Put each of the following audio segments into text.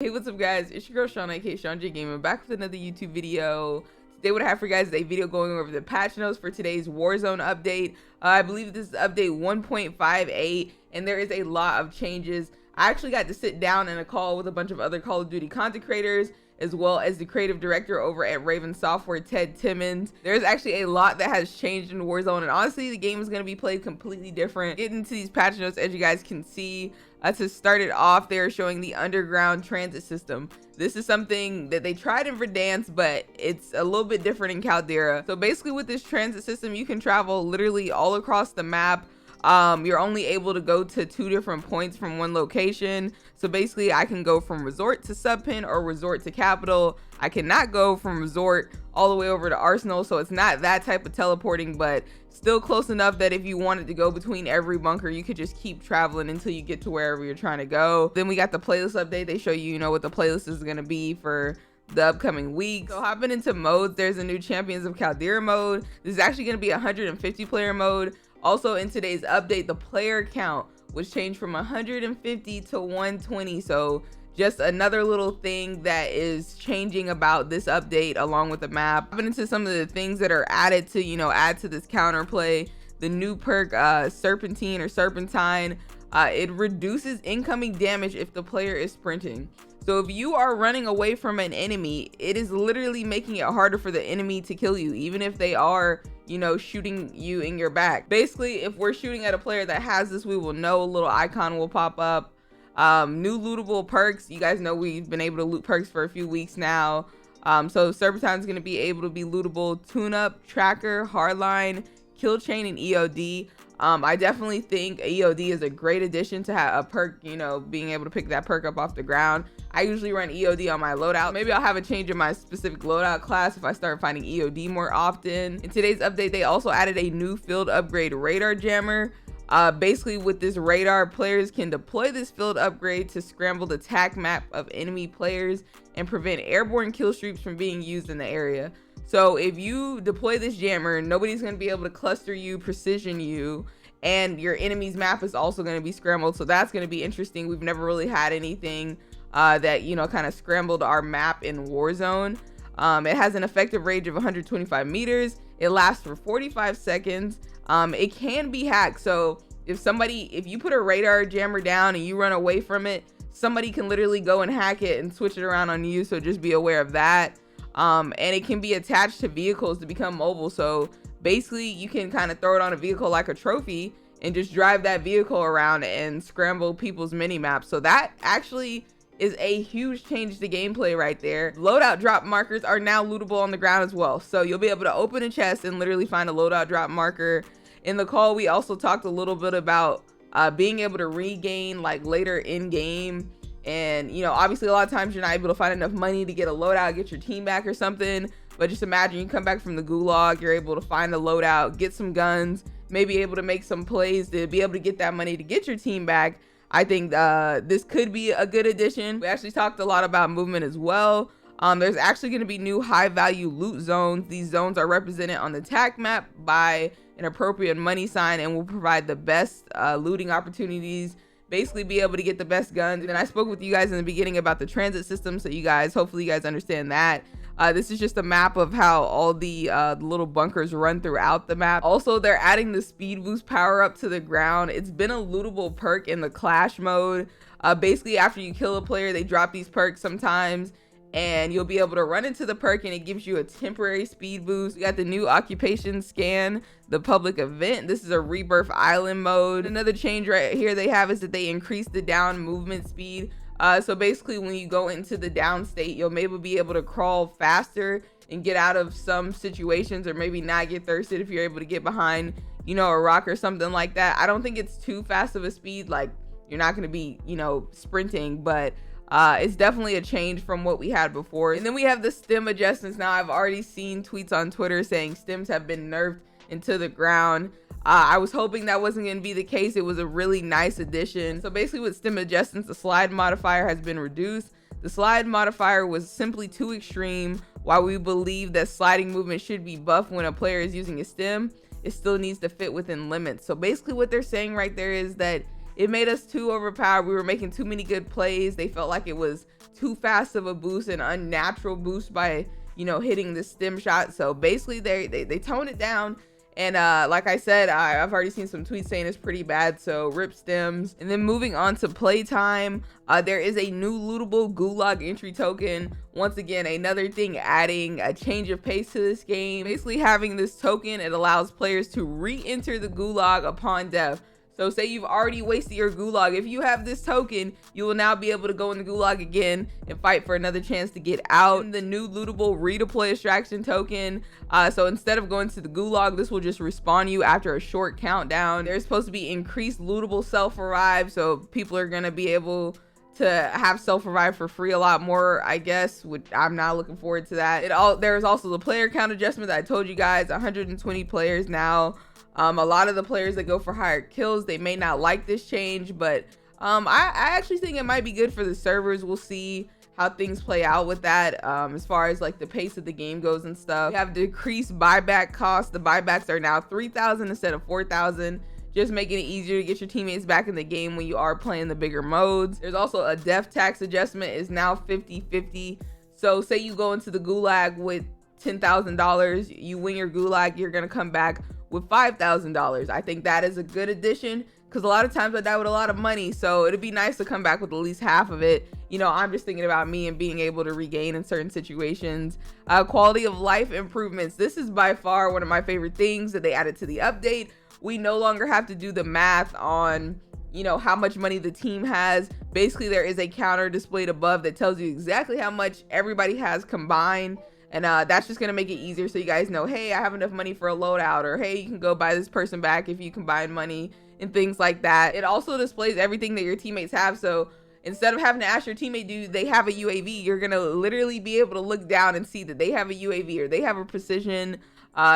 Hey, what's up guys, it's your girl Shawna, aka ShawnJ Gaming, back with another YouTube video. Today what I have for you guys is a video going over the patch notes for today's Warzone update. I believe this is update 1.58 and there is a lot of changes. I actually got to sit down in a call with a bunch of other Call of Duty content creators as well as the creative director over at Raven Software, Ted Timmons. There's actually a lot that has changed in Warzone, and honestly the game is going to be played completely different. Get into these patch notes. As you guys can see, to start it off, they're showing the underground transit system. This is something that they tried in Verdansk, but it's a little bit different in Caldera. So basically with this transit system, you can travel literally all across the map. You're only able to go to 2 different points from one location. So basically I can go from resort to subpen or resort to capital. I cannot go from resort all the way over to arsenal, so it's not that type of teleporting, but still close enough that if you wanted to go between every bunker, you could just keep traveling until you get to wherever you're trying to go. Then we got the playlist update. They show you, what the playlist is going to be for the upcoming week. So hopping into modes, there's a new Champions of Caldera mode. This is actually going to be a 150 player mode. Also in today's update, the player count was changed from 150 to 120. So just another little thing that is changing about this update along with the map. Hopping into some of the things that are added to, add to this counterplay. The new perk, Serpentine or Serpentine, it reduces incoming damage if the player is sprinting. So if you are running away from an enemy, it is literally making it harder for the enemy to kill you, even if they are, shooting you in your back. Basically, if we're shooting at a player that has this, we will know. A little icon will pop up. New lootable perks. You guys know we've been able to loot perks for a few weeks now. So Serpentine is going to be able to be lootable. Tune-up, tracker, hardline, kill chain, and EOD. I definitely think EOD is a great addition to have a perk, being able to pick that perk up off the ground. I usually run EOD on my loadout. Maybe I'll have a change in my specific loadout class if I start finding EOD more often. In today's update, they also added a new field upgrade radar jammer. Basically with this radar, players can deploy this field upgrade to scramble the attack map of enemy players and prevent airborne kill streaks from being used in the area. So if you deploy this jammer, nobody's going to be able to cluster you, precision you, and your enemy's map is also going to be scrambled. So that's going to be interesting. We've never really had anything that, kind of scrambled our map in Warzone. It has an effective range of 125 meters. It lasts for 45 seconds. It can be hacked. So if you put a radar jammer down and you run away from it, somebody can literally go and hack it and switch it around on you. So just be aware of that. And it can be attached to vehicles to become mobile. So basically you can kind of throw it on a vehicle like a trophy and just drive that vehicle around and scramble people's mini maps. So that actually is a huge change to gameplay right there. Loadout drop markers are now lootable on the ground as well. So you'll be able to open a chest and literally find a loadout drop marker. In the call, we also talked a little bit about being able to regain like later in game. And obviously a lot of times you're not able to find enough money to get a loadout, get your team back or something. But just imagine you come back from the gulag, you're able to find the loadout, get some guns, maybe able to make some plays to be able to get that money to get your team back. I think this could be a good addition. We actually talked a lot about movement as well. There's actually going to be new high value loot zones. These zones are represented on the attack map by an appropriate money sign and will provide the best looting opportunities. Basically be able to get the best guns. And I spoke with you guys in the beginning about the transit system, so hopefully you guys understand that. This is just a map of how all the little bunkers run throughout the map. Also, they're adding the speed boost power up to the ground. It's been a lootable perk in the clash mode. Basically after you kill a player, they drop these perks sometimes and you'll be able to run into the perk and it gives you a temporary speed boost. We got the new occupation scan, the public event. This is a rebirth island mode. Another change right here they have is that they increase the down movement speed. So basically when you go into the down state, you'll maybe be able to crawl faster and get out of some situations, or maybe not get thirsted if you're able to get behind, a rock or something like that. I don't think it's too fast of a speed. Like you're not going to be, sprinting, but it's definitely a change from what we had before. And then we have the stim adjustments. Now I've already seen tweets on Twitter saying stims have been nerfed into the ground. I was hoping that wasn't going to be the case. It was a really nice addition. So basically with stim adjustments, the slide modifier has been reduced. The slide modifier was simply too extreme. While we believe that sliding movement should be buffed when a player is using a stim, it still needs to fit within limits. So basically what they're saying right there is that it made us too overpowered. We were making too many good plays. They felt like it was too fast of a boost, an unnatural boost by, you know, hitting the stim shot. So basically they toned it down. And like I said, I've already seen some tweets saying it's pretty bad, so rip stims. And then moving on to playtime, there is a new lootable Gulag entry token. Once again, another thing adding a change of pace to this game. Basically having this token, it allows players to re-enter the Gulag upon death. So say you've already wasted your Gulag. If you have this token, you will now be able to go in the Gulag again and fight for another chance to get out. And the new lootable redeploy extraction token. So instead of going to the Gulag, this will just respawn you after a short countdown. There's supposed to be increased lootable self-revive. So people are going to be able to have self-revive for free a lot more, I guess, which I'm not looking forward to that. There's also the player count adjustment that I told you guys, 120 players now. A lot of the players that go for higher kills, they may not like this change, but I actually think it might be good for the servers. We'll see how things play out with that, as far as like the pace of the game goes and stuff. We have decreased buyback cost. The buybacks are now 3,000 instead of 4,000, just making it easier to get your teammates back in the game when you are playing the bigger modes. There's also a death tax adjustment is now 50-50. So say you go into the Gulag with $10,000, you win your Gulag, you're gonna come back with $5,000. I think that is a good addition, because a lot of times I die with a lot of money, so it'd be nice to come back with at least half of it. You know, I'm just thinking about me and being able to regain in certain situations. Quality of life improvements. This is by far one of my favorite things that they added to the update. We no longer have to do the math on, you know, how much money the team has. Basically, there is a counter displayed above that tells you exactly how much everybody has combined. And that's just gonna make it easier, so you guys know, hey, I have enough money for a loadout, or hey, you can go buy this person back if you combine money and things like that. It also displays everything that your teammates have, so instead of having to ask your teammate, do they have a UAV, you're gonna literally be able to look down and see that they have a UAV or they have a precision.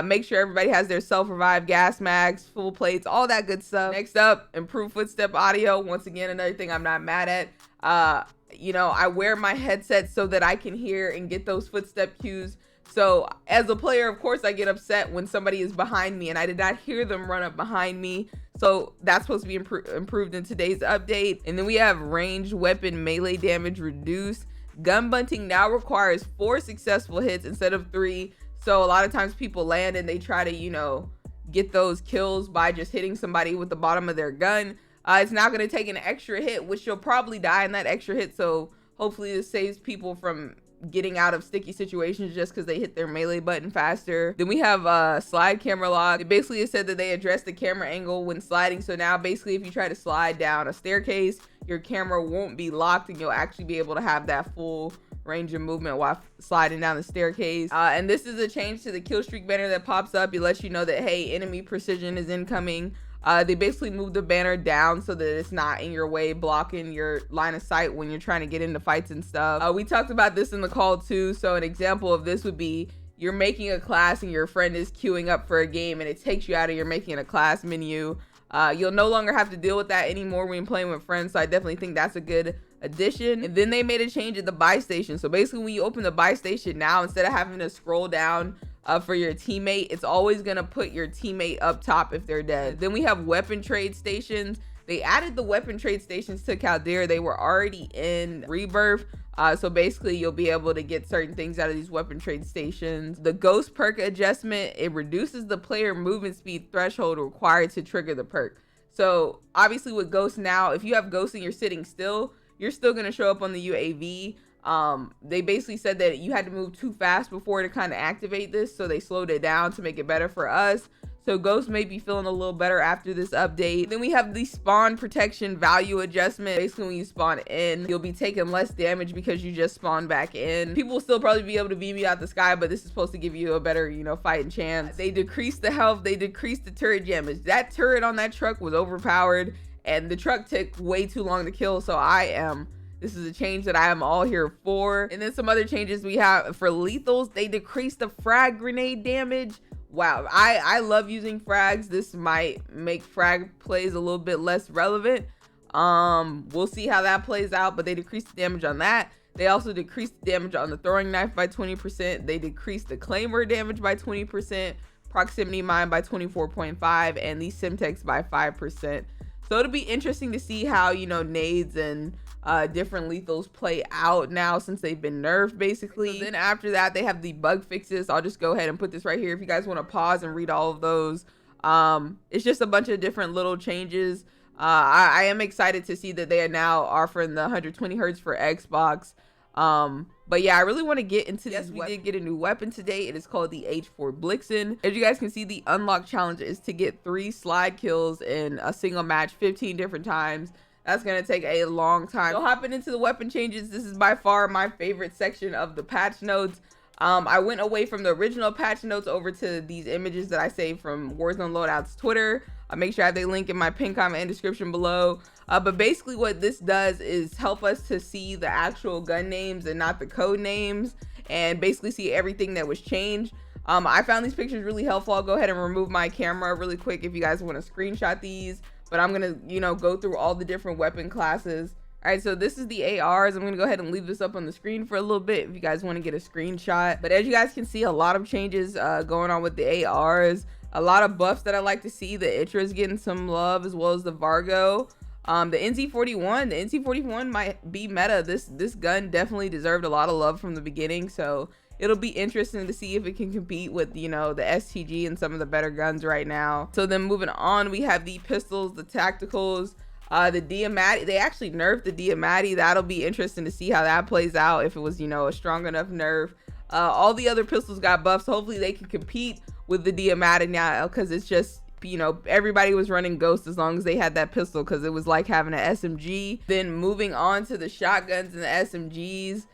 Make sure everybody has their self-revive, gas mags, full plates, all that good stuff. Next up, improved footstep audio. Once again, another thing I'm not mad at. You know, I wear my headset so that I can hear and get those footstep cues. So as a player, of course, I get upset when somebody is behind me and I did not hear them run up behind me. So that's supposed to be improved in today's update. And then we have ranged weapon melee damage reduced. Gun bunting now requires 4 successful hits instead of 3. So a lot of times people land and they try to, you know, get those kills by just hitting somebody with the bottom of their gun. It's now going to take an extra hit, which you'll probably die in that extra hit. So hopefully this saves people from getting out of sticky situations just because they hit their melee button faster. Then we have slide camera lock. It basically said that they addressed the camera angle when sliding. So now basically if you try to slide down a staircase, your camera won't be locked and you'll actually be able to have that full range of movement while sliding down the staircase. And this is a change to the Killstreak banner that pops up. It lets you know that, hey, enemy precision is incoming. They basically moved the banner down so that it's not in your way, blocking your line of sight when you're trying to get into fights and stuff. We talked about this in the call too. So an example of this would be you're making a class and your friend is queuing up for a game and it takes you out of your making a class menu. You'll no longer have to deal with that anymore when you're playing with friends. So I definitely think that's a good addition. And then they made a change at the buy station. So basically when you open the buy station now, instead of having to scroll down for your teammate, it's always gonna put your teammate up top if they're dead. Then we have weapon trade stations. They added the weapon trade stations to Caldera. They were already in Rebirth. So basically you'll be able to get certain things out of these weapon trade stations. The ghost perk adjustment, it reduces the player movement speed threshold required to trigger the perk. So obviously with ghosts now, if you have ghosts and you're sitting still, you're still gonna show up on the UAV. They basically said that you had to move too fast before to kind of activate this, so they slowed it down to make it better for us. So ghosts may be feeling a little better after this update. Then we have the spawn protection value adjustment. Basically when you spawn in, you'll be taking less damage because you just spawned back in. People will still probably be able to beam you out the sky, but this is supposed to give you a better, you know, fighting chance. They decreased the health, they decreased the turret damage. That turret on that truck was overpowered and the truck took way too long to kill. So this is a change that I am all here for. And then some other changes we have for lethals. They decreased the frag grenade damage. Wow, I love using frags. This might make frag plays a little bit less relevant. We'll see how that plays out, but they decreased the damage on that. They also decreased the damage on the throwing knife by 20%. They decreased the claymore damage by 20%, proximity mine by 24.5, and the simtex by 5%. So it'll be interesting to see how, you know, nades and different lethals play out now since they've been nerfed basically. So then after that, they have the bug fixes. I'll just go ahead and put this right here if you guys want to pause and read all of those. It's just a bunch of different little changes. I am excited to see that they are now offering the 120 hertz for Xbox. But yeah, I really want to get into this. We did get a new weapon today. It is called the H4 Blixen. As you guys can see, the unlock challenge is to get 3 slide kills in a single match 15 different times. That's gonna take a long time. So hopping into the weapon changes, this is by far my favorite section of the patch notes. I went away from the original patch notes over to these images that I saved from Warzone Loadout's Twitter. I'll make sure I have the link in my pinned comment and description below. But basically what this does is help us to see the actual gun names and not the code names, and basically see everything that was changed. I found these pictures really helpful. I'll go ahead and remove my camera really quick if you guys want to screenshot these, but I'm gonna, you know, go through all the different weapon classes. All right, so this is the ARs. I'm gonna go ahead and leave this up on the screen for a little bit if you guys want to get a screenshot. But as you guys can see, a lot of changes going on with the ARs. A lot of buffs that I like to see. The Itra is getting some love, as well as the Vargo. The NZ41 might be meta. This gun definitely deserved a lot of love from the beginning, so it'll be interesting to see if it can compete with, you know, the STG and some of the better guns right now. So then moving on, we have the pistols, the tacticals, the Diamatti. They actually nerfed the Diamatti. That'll be interesting to see how that plays out, if it was, you know, a strong enough nerf. All the other pistols got buffs, so hopefully they can compete with the Diamatti now, because it's just, you know, everybody was running Ghost as long as they had that pistol, because it was like having an SMG. Then moving on to the shotguns and the SMGs,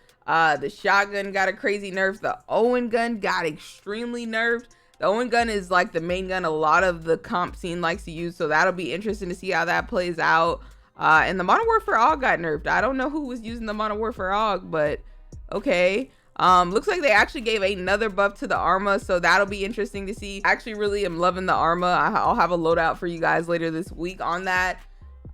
the shotgun got a crazy nerf. The Owen gun got extremely nerfed. The Owen gun is like the main gun a lot of the comp scene likes to use, so that'll be interesting to see how that plays out. And the Modern Warfare AUG got nerfed. I don't know who was using the Modern Warfare AUG, but okay. Looks like they actually gave another buff to the Arma, so that'll be interesting to see. Actually really am loving the Arma. I'll have a loadout for you guys later this week on that.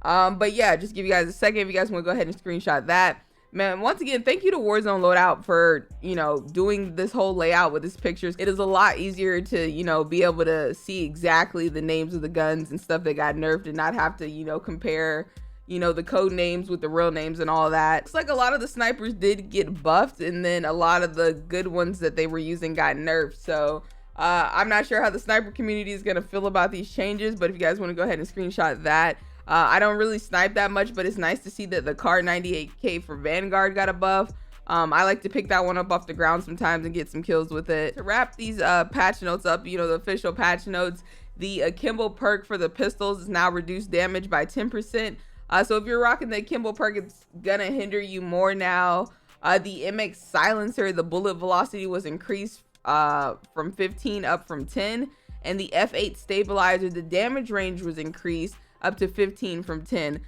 But yeah, just give you guys a second if you guys want to go ahead and screenshot that. Man, once again, thank you to Warzone Loadout for, you know, doing this whole layout with these pictures. It is a lot easier to, you know, be able to see exactly the names of the guns and stuff that got nerfed, and not have to, you know, compare, you know, the code names with the real names and all that. It's like a lot of the snipers did get buffed, and then a lot of the good ones that they were using got nerfed. So I'm not sure how the sniper community is going to feel about these changes, but if you guys want to go ahead and screenshot that. I don't really snipe that much, but it's nice to see that the Car 98K for Vanguard got a buff. I like to pick that one up off the ground sometimes and get some kills with it. To wrap these patch notes up, you know, the official patch notes, the Akimbo perk for the pistols is now reduced damage by 10%. So if you're rocking the Akimbo perk, it's gonna hinder you more now. The MX silencer, the bullet velocity was increased from 15 up from 10, and the F8 stabilizer, the damage range was increased up to 15 from 10.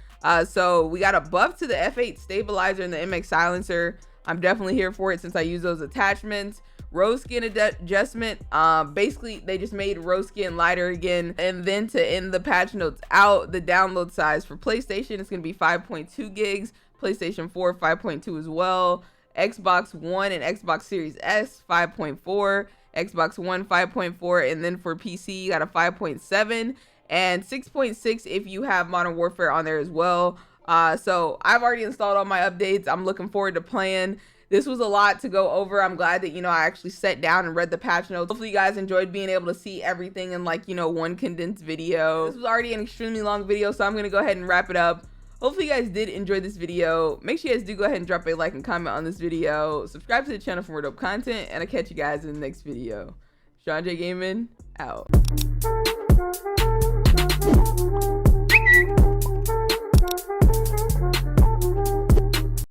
So we got a buff to the F8 stabilizer and the MX silencer. I'm definitely here for it since I use those attachments. Roze Skin adjustment, basically they just made Roze Skin lighter again. And then to end the patch notes out, the download size for PlayStation is going to be 5.2 gigs, PlayStation 4 5.2 as well, Xbox One and Xbox Series S 5.4, Xbox One 5.4, and then for PC you got a 5.7 and 6.6 if you have Modern Warfare on there as well. So I've already installed all my updates. I'm looking forward to playing. This was a lot to go over. I'm glad that, you know, I actually sat down and read the patch notes. Hopefully you guys enjoyed being able to see everything in, like, you know, one condensed video. This was already an extremely long video, so I'm gonna go ahead and wrap it up. Hopefully you guys did enjoy this video. Make sure you guys do go ahead and drop a like and comment on this video. Subscribe to the channel for more dope content, and I'll catch you guys in the next video. ShawnJ Gaming out.